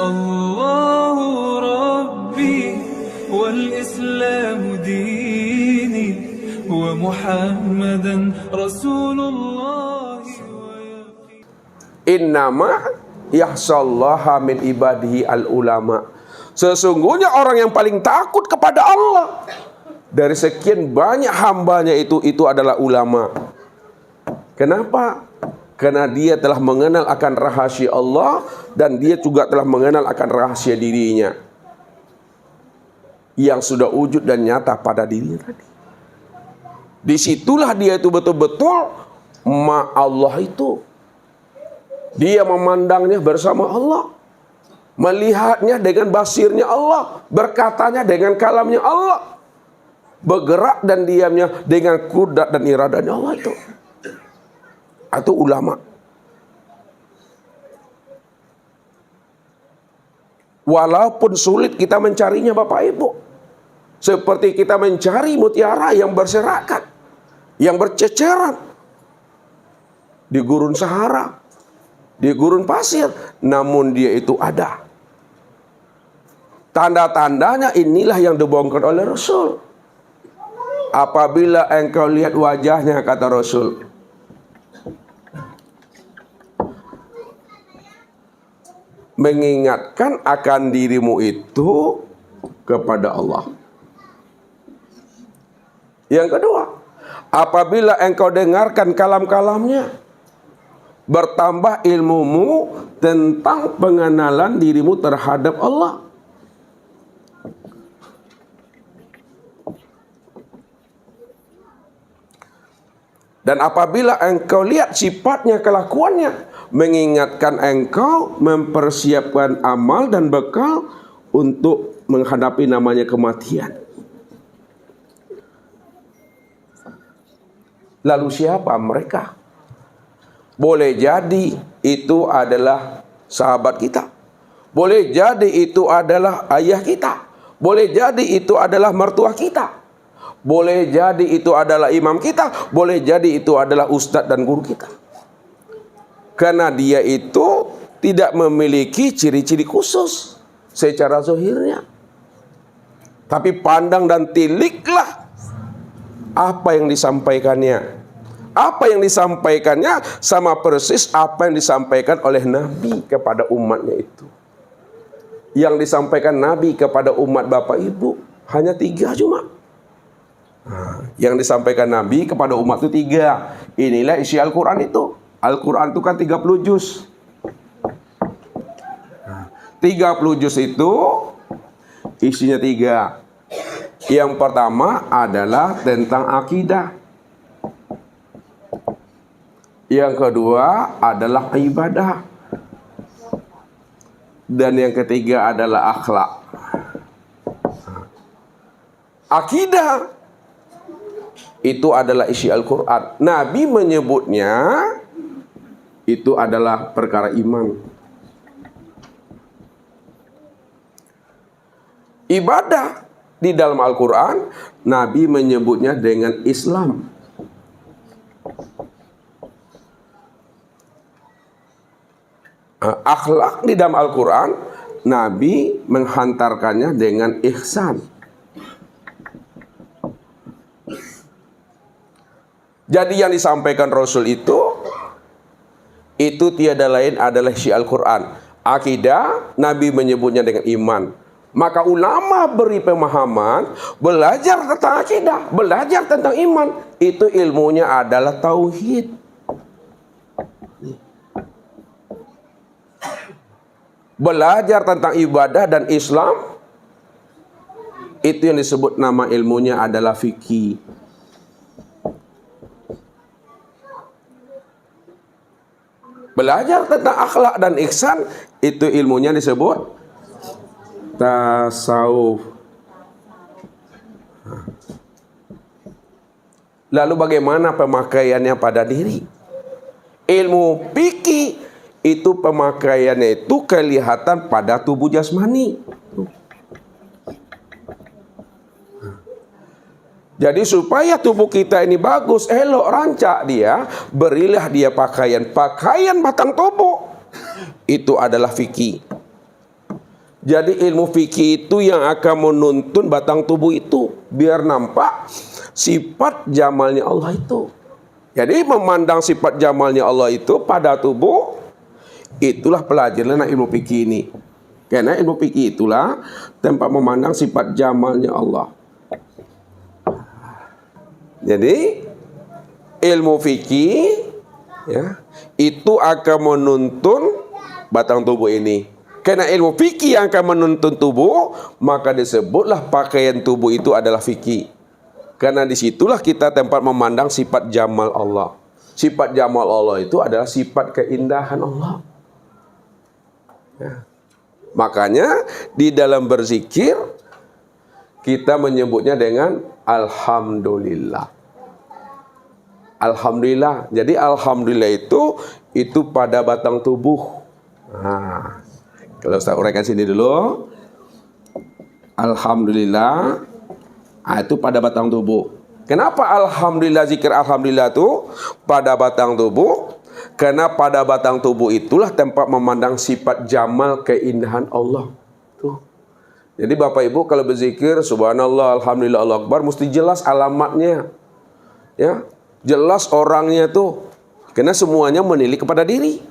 الله ربي والإسلام ديني ومحمدا رسول الله. Innama yahsallaha min ibadihi al-ulama. Sesungguhnya orang yang paling takut kepada Allah dari sekian banyak hambanya itu adalah ulama. Kenapa? Karena dia telah mengenal akan rahasia Allah dan dia juga telah mengenal akan rahasia dirinya yang sudah wujud dan nyata pada dirinya tadi. Disitulah dia itu betul-betul Allah itu. Dia memandangnya bersama Allah, melihatnya dengan basirnya Allah, berkatanya dengan kalamnya Allah, bergerak dan diamnya dengan kudrat dan iradanya Allah itu. Itu ulama. Walaupun sulit kita mencarinya Bapak Ibu, seperti kita mencari mutiara yang berserakan, yang berceceran di gurun Sahara, di gurun pasir, namun dia itu ada. Tanda-tandanya inilah yang dibongkar oleh Rasul. Apabila engkau lihat wajahnya, kata Rasul, mengingatkan akan dirimu itu kepada Allah. Yang kedua, apabila engkau dengarkan kalam-kalamnya, bertambah ilmumu tentang pengenalan dirimu terhadap Allah. Dan apabila engkau lihat sifatnya, kelakuannya, mengingatkan engkau mempersiapkan amal dan bekal untuk menghadapi namanya kematian. Lalu siapa mereka? Boleh jadi itu adalah sahabat kita, boleh jadi itu adalah ayah kita, boleh jadi itu adalah mertua kita, boleh jadi itu adalah imam kita, boleh jadi itu adalah ustadz dan guru kita. Karena dia itu tidak memiliki ciri-ciri khusus secara zahirnya, tapi pandang dan tiliklah apa yang disampaikannya. Apa yang disampaikannya sama persis apa yang disampaikan oleh Nabi kepada umatnya itu. Yang disampaikan Nabi kepada umat Bapak Ibu hanya 3 cuma. Yang disampaikan Nabi kepada umat itu 3. Inilah isi Al-Quran itu. Al-Quran itu kan 30 juz. 30 juz itu isinya 3. Yang pertama adalah tentang akidah. Yang kedua adalah ibadah. Dan yang ketiga adalah akhlak. Akidah itu adalah isi Al-Quran. Nabi menyebutnya itu adalah perkara iman. Ibadah di dalam Al-Quran, Nabi menyebutnya dengan Islam. Akhlak di dalam Al-Quran, Nabi menghantarkannya dengan ihsan. Jadi yang disampaikan Rasul itu tiada lain adalah isi Al-Quran. Akidah, Nabi menyebutnya dengan iman. Maka ulama beri pemahaman, belajar tentang akidah, belajar tentang iman, itu ilmunya adalah tauhid. Belajar tentang ibadah dan Islam, itu yang disebut nama ilmunya adalah fikih. Belajar tentang akhlak dan ihsan, itu ilmunya disebut tasawuf. Lalu bagaimana pemakaiannya pada diri? Ilmu fikih itu pemakaiannya itu kelihatan pada tubuh jasmani. Jadi supaya tubuh kita ini bagus, elok, rancak dia, berilah dia pakaian batang tubuh. Itu adalah fikih. Jadi ilmu fikih itu yang akan menuntun batang tubuh itu biar nampak sifat jamalnya Allah itu. Jadi memandang sifat jamalnya Allah itu pada tubuh, itulah pelajaran ilmu fikih ini. Karena ilmu fikih itulah tempat memandang sifat jamalnya Allah. Jadi ilmu fikih ya, itu akan menuntun batang tubuh ini. Karena ilmu fikih yang akan menuntun tubuh, maka disebutlah pakaian tubuh itu adalah fikih. Karena disitulah kita tempat memandang sifat jamal Allah. Sifat jamal Allah itu adalah sifat keindahan Allah. Ya. Makanya di dalam berzikir kita menyebutnya dengan Alhamdulillah. Alhamdulillah. Jadi Alhamdulillah itu pada batang tubuh. Nah, kalau saya uraikan sini dulu. Alhamdulillah, itu pada batang tubuh. Kenapa Alhamdulillah, zikir Alhamdulillah itu pada batang tubuh? Karena pada batang tubuh itulah tempat memandang sifat jamal keindahan Allah. Tuh. Jadi Bapak Ibu kalau berzikir Subhanallah, Alhamdulillah, Allah Akbar, mesti jelas alamatnya. Ya, jelas orangnya tuh. Karena semuanya menilik kepada diri.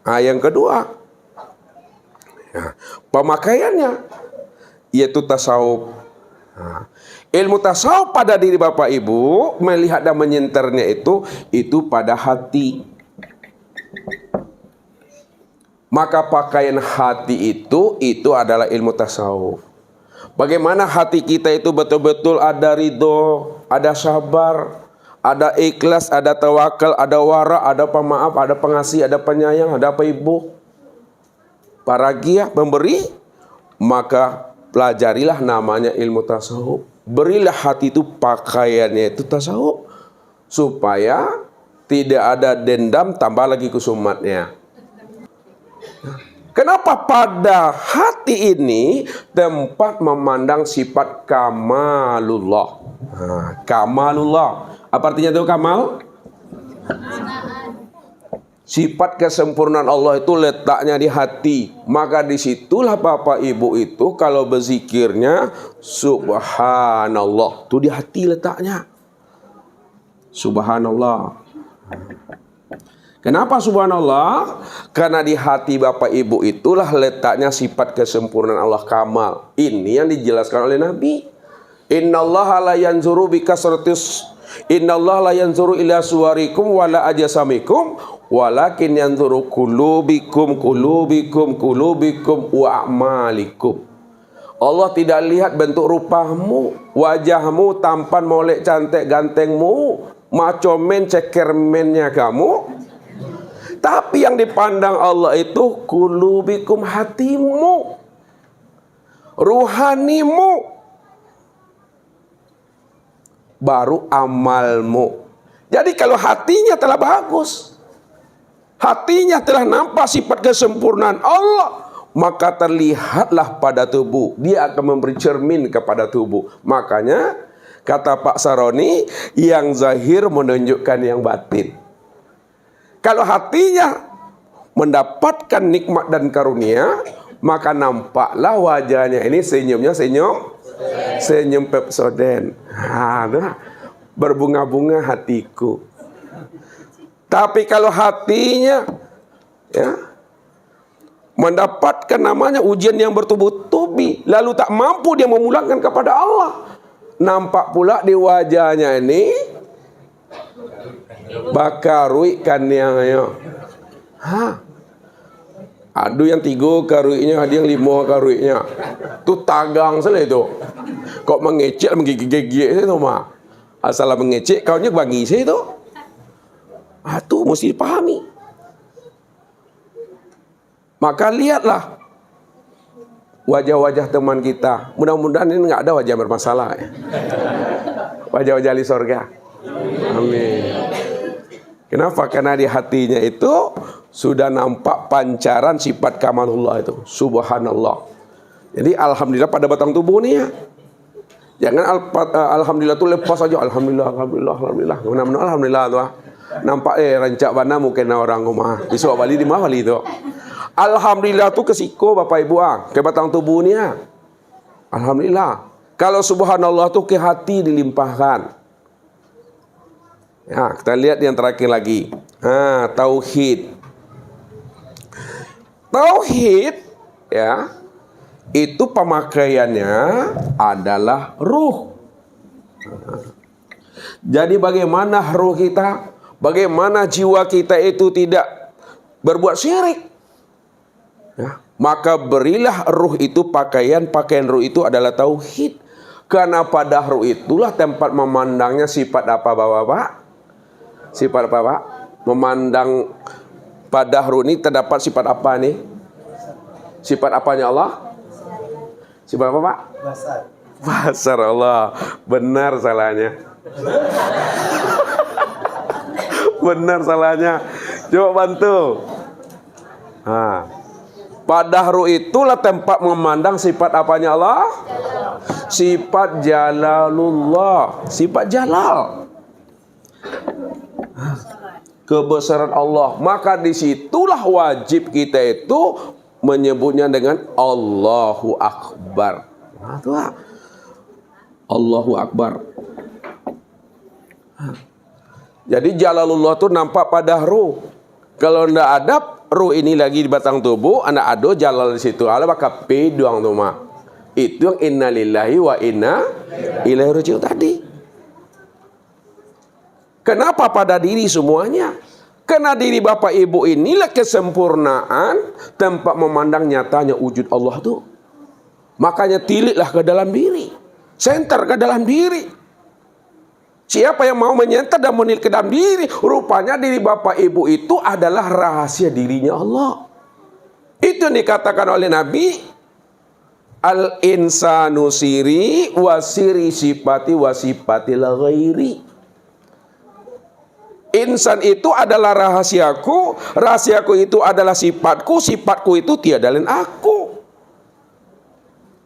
Nah, yang kedua, ya, pemakaiannya yaitu tasawuf. Nah, ilmu tasawuf pada diri Bapak Ibu melihat dan menyenternya itu pada hati. Maka pakaian hati itu adalah ilmu tasawuf. Bagaimana hati kita itu betul-betul ada ridho, ada sabar, ada ikhlas, ada tawakal, ada wara, ada pemaaf, ada pengasih, ada penyayang, ada ibu. Paragia memberi, maka pelajarilah namanya ilmu tasawuf. Berilah hati itu pakaiannya itu tasawuf, supaya tidak ada dendam tambah lagi kusumatnya. Kenapa pada hati ini tempat memandang sifat kamalullah. Nah, kamalullah. Apa artinya itu kamal? Sifat kesempurnaan Allah itu letaknya di hati. Maka disitulah Bapak Ibu itu kalau berzikirnya Subhanallah. Itu di hati letaknya. Subhanallah. Kenapa Subhanallah? Karena di hati Bapak Ibu itulah letaknya sifat kesempurnaan Allah kamal. Ini yang dijelaskan oleh Nabi. Innallaha la yanzuru bikasratis Innallaha la yanzuru ila suwarikum wala ajsamikum walakin yanzuru qulubikum wa a'malikum. Allah tidak lihat bentuk rupamu, wajahmu, tampan, molek, cantik, gantengmu, macomen, cekermennya kamu. Tapi yang dipandang Allah itu qulubikum, hatimu, ruhanimu, baru amalmu. Jadi kalau hatinya telah bagus, hatinya telah nampak sifat kesempurnaan Allah, maka terlihatlah pada tubuh. Dia akan memberi cermin kepada tubuh. Makanya kata Pak Saroni, yang zahir menunjukkan yang batin. Kalau hatinya mendapatkan nikmat dan karunia, maka nampaklah wajahnya ini senyum Pepsodent. Berbunga-bunga hatiku. Tapi kalau hatinya mendapatkan namanya ujian yang bertubi-tubi, lalu tak mampu dia memulangkan kepada Allah, nampak pula di wajahnya ini bakarui kan yang ada yang 3 karuinya, ada yang 5 karuinya. Tu tagang salah itu. Kok mengecek menggigit-gigit itu mah. Asal mengecek kaunya bagi saya itu. Tu mesti dipahami. Maka lihatlah wajah-wajah teman kita. Mudah-mudahan ini enggak ada wajah bermasalah ya. Wajah-wajah di surga. Amin. Kenapa? Karena di hatinya itu sudah nampak pancaran sifat kamalullah itu. Subhanallah. Jadi alhamdulillah pada batang tubuh nih ya. Jangan alhamdulillah itu lepas aja. Alhamdulillah. Mudah-mudahan alhamdulillah tuh. Nampak rancak bana mungkin orang rumah. Besok Bali di mana Bali itu. Alhamdulillah tuh kesiko Bapak Ibu ke batang tubuhnya. Alhamdulillah. Kalau subhanallah tuh ke hati dilimpahkan. Ya, kita lihat yang terakhir lagi. Tauhid. Tauhid ya, itu pemakaiannya adalah ruh. Jadi bagaimana ruh kita, bagaimana jiwa kita itu tidak berbuat syirik. Ya, maka berilah ruh itu pakaian ruh itu adalah tauhid. Karena pada ruh itulah tempat memandangnya sifat apa Bapak? Sifat apa Pak? Memandang pada ruh ini terdapat sifat apa nih? Sifat apanya Allah? Sifat apa Pak? Basar Allah. Benar salahnya. Benar salahnya. Coba bantu. Pada ruh itulah tempat memandang sifat apanya Allah? Sifat jalalullah. Sifat jalal. Kebesaran Allah. Maka disitulah wajib kita itu menyebutnya dengan Allahu Akbar. Allahu Akbar. Jadi jalalullah itu nampak pada ruh. Kalau tidak ada ruh ini lagi di batang tubuh, anak ado jalal di situ. Allah bakal peduang tuh mak. Itu yang inna lillahi wa inna ilaihi raji'un tadi. Kenapa pada diri semuanya? Karena diri Bapak Ibu inilah kesempurnaan tempat memandang nyatanya wujud Allah tuh. Makanya tilitlah ke dalam diri. Senter ke dalam diri. Siapa yang mau menyentar dan menilik ke dalam diri, rupanya diri Bapak Ibu itu adalah rahasia dirinya Allah. Itu yang dikatakan oleh Nabi, al-insanu siri wasiri sifati wasifati la ghairi. Insan itu adalah rahasiaku, rahasiaku itu adalah sifatku, sifatku itu tiada lain aku.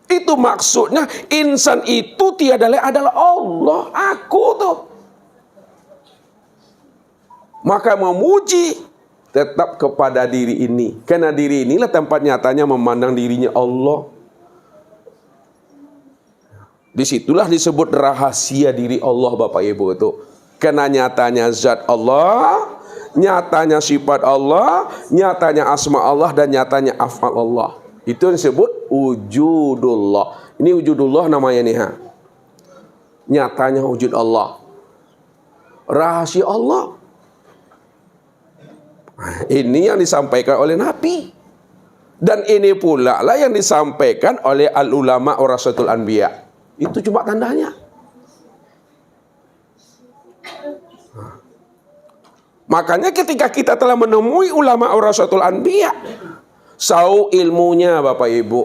Itu maksudnya insan itu tiada lain adalah Allah, aku tuh. Maka memuji tetap kepada diri ini. Karena diri inilah tempat nyatanya memandang dirinya Allah. Disitulah disebut rahasia diri Allah Bapak Ibu itu. Karena nyatanya zat Allah, nyatanya sifat Allah, nyatanya asma Allah, dan nyatanya af'al Allah. Itu yang disebut wujudullah. Ini wujudullah namanya nih. Nyatanya wujud Allah. Rahasia Allah. Ini yang disampaikan oleh Nabi. Dan ini pula lah yang disampaikan oleh al-ulama warasatul anbiya. Itu cuma tandanya. Makanya ketika kita telah menemui ulama warasatul anbiya, sau ilmunya Bapak Ibu,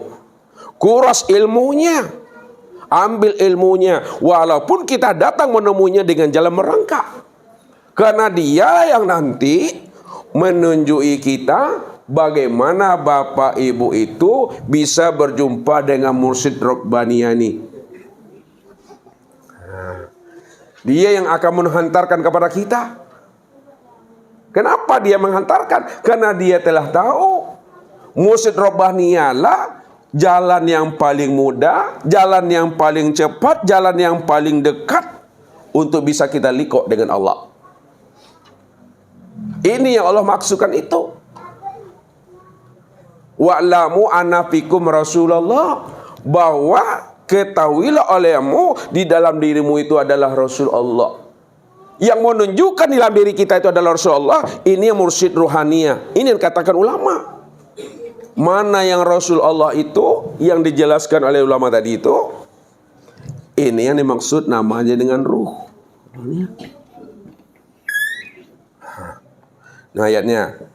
kuras ilmunya, ambil ilmunya, walaupun kita datang menemuinya dengan jalan merangkak, karena dia yang nanti menunjuki kita bagaimana Bapak Ibu itu bisa berjumpa dengan mursyid Rabbaniyani. Dia yang akan menghantarkan kepada kita. Kenapa dia menghantarkan? Karena dia telah tahu mursyid Rabbaniyah lah jalan yang paling mudah, jalan yang paling cepat, jalan yang paling dekat untuk bisa kita liqo dengan Allah. Ini yang Allah maksudkan itu. Wa'lamu anna fikum Rasulullah, bahwa ketahuilah olehmu di dalam dirimu itu adalah Rasul Allah. Yang menunjukkan di dalam diri kita itu adalah Rasulullah. Ini yang mursyid ruhaniyah. Ini yang katakan ulama. Mana yang Rasul Allah itu yang dijelaskan oleh ulama tadi itu, ini yang dimaksud namanya dengan ruh. Nah ayatnya,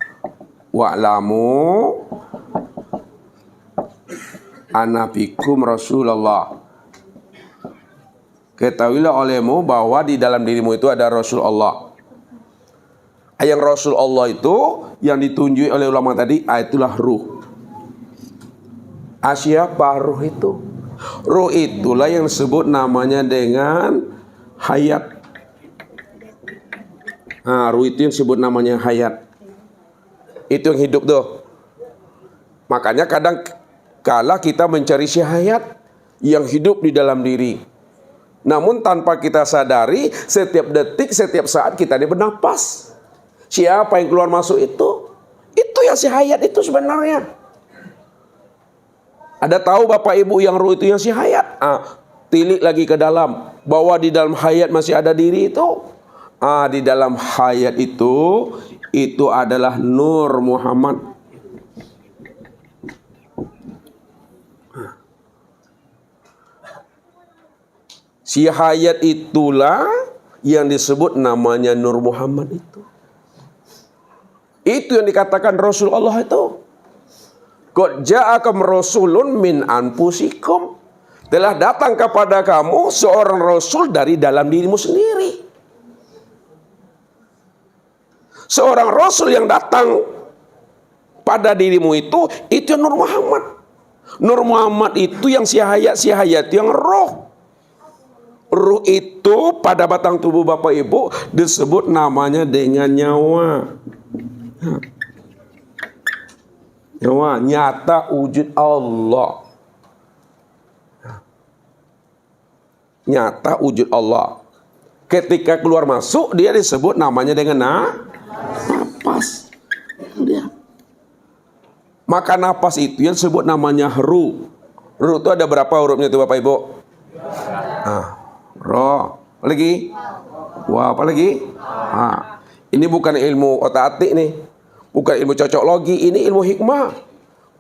wa'lamu anna fikum Rasulullah, ketahuilah olehmu bahwa di dalam dirimu itu ada Rasul Allah. Yang Rasul Allah itu yang ditunjuk oleh ulama tadi, itulah ruh. Siapa ruh itu? Ruh itulah yang disebut namanya dengan hayat. Ruh itu yang disebut namanya hayat. Itu yang hidup tuh. Makanya kadang kala kita mencari syahayat yang hidup di dalam diri. Namun tanpa kita sadari, setiap detik, setiap saat kita ini bernapas. Siapa yang keluar masuk itu? Itu yang syahayat itu sebenarnya. Ada tahu Bapak Ibu yang ruh itu yang syahayat? Tilik lagi ke dalam, bahwa di dalam hayat masih ada diri itu. Di dalam hayat itu adalah Nur Muhammad. Si hayat itulah yang disebut namanya Nur Muhammad itu. Itu yang dikatakan Rasulullah itu. Qad ja'akum rasulun min anfusikum. Telah datang kepada kamu seorang rasul dari dalam dirimu sendiri. Seorang rasul yang datang pada dirimu itu Nur Muhammad. Nur Muhammad itu yang si hayat yang roh. Ruh itu pada batang tubuh Bapak Ibu disebut namanya dengan nyawa. Nyawa, nyata wujud Allah. Nyata wujud Allah. Ketika keluar masuk dia disebut namanya dengan napas. Dia. Maka napas itu yang disebut namanya ruh. Ruh itu ada berapa hurufnya itu Bapak Ibu? Roh, apa lagi? Wah, apa lagi? Ini bukan ilmu otak-atik nih. Bukan ilmu cocok logi, ini ilmu hikmah.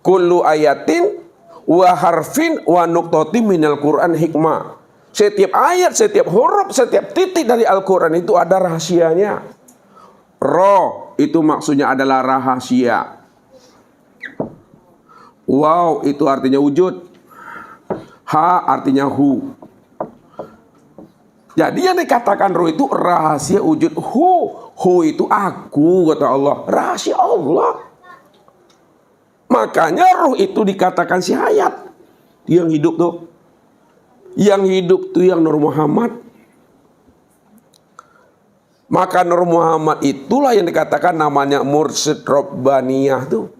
Kullu ayatin wa harfin wa nuqtatin minal Qur'an hikmah. Setiap ayat, setiap huruf, setiap titik dari Al-Qur'an itu ada rahasianya. Roh itu maksudnya adalah rahasia. Wow itu artinya wujud. Ha artinya hu. Jadi yang dikatakan ruh itu rahasia wujud. Hu itu aku, kata Allah. Rahasia Allah. Makanya ruh itu dikatakan si hayat. Yang hidup tuh. Yang hidup tuh yang Nur Muhammad. Maka Nur Muhammad itulah yang dikatakan namanya Mursyid Rabbaniyah tuh.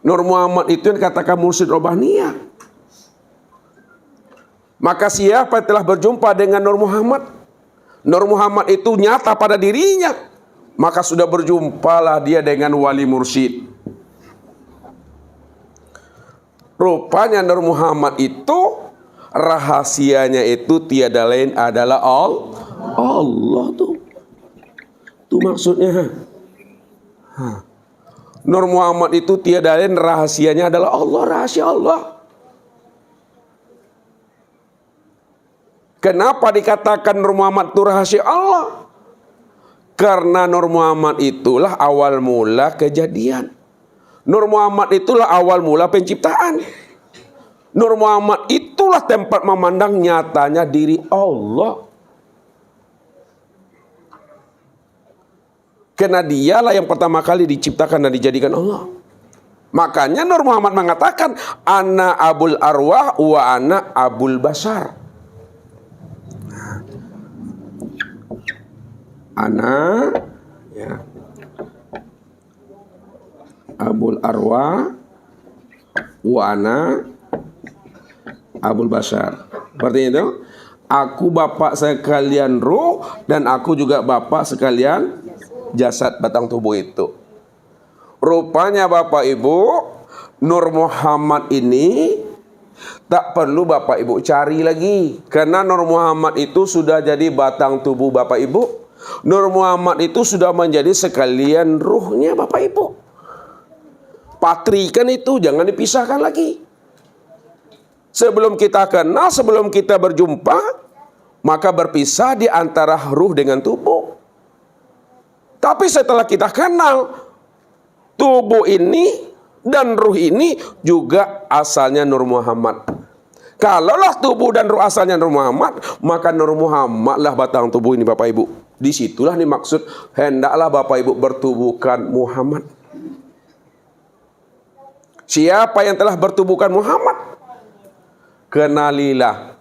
Nur Muhammad itu yang dikatakan Mursyid Rabbaniyah. Maka siapa yang telah berjumpa dengan Nur Muhammad, Nur Muhammad itu nyata pada dirinya, maka sudah berjumpalah dia dengan wali mursyid. Rupanya Nur Muhammad itu rahasianya itu tiada lain adalah Allah tuh. Itu maksudnya. Nur Muhammad itu tiada lain rahasianya adalah Allah, rahasia Allah. Kenapa dikatakan Nur Muhammad itu rahasia Allah? Karena Nur Muhammad itulah awal mula kejadian. Nur Muhammad itulah awal mula penciptaan. Nur Muhammad itulah tempat memandang nyatanya diri Allah. Karena dialah yang pertama kali diciptakan dan dijadikan Allah. Makanya Nur Muhammad mengatakan, Ana abul arwah wa ana abul basar. Ana ya, abul arwah wa ana abul basar. Artinya itu, aku bapak sekalian ruh dan aku juga bapak sekalian jasad batang tubuh itu. Rupanya Bapak Ibu, Nur Muhammad ini tak perlu Bapak Ibu cari lagi. Karena Nur Muhammad itu sudah jadi batang tubuh Bapak Ibu. Nur Muhammad itu sudah menjadi sekalian ruhnya Bapak Ibu. Patrikan itu jangan dipisahkan lagi. Sebelum kita kenal, sebelum kita berjumpa, maka berpisah di antara ruh dengan tubuh. Tapi setelah kita kenal, tubuh ini dan ruh ini juga asalnya Nur Muhammad. Kalaulah tubuh dan ruh asalnya Nur Muhammad, maka Nur Muhammad lah batang tubuh ini Bapak Ibu. Disitulah dimaksud hendaklah Bapak Ibu bertubuhkan Muhammad. Siapa yang telah bertubuhkan Muhammad? Kenalilah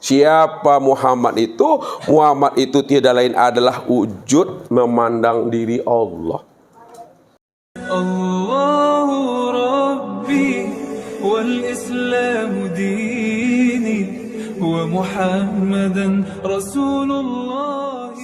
siapa Muhammad itu. Muhammad itu tiada lain adalah wujud memandang diri Allah. Allahu Rabb والإسلام ديني ومحمدا رسول الله.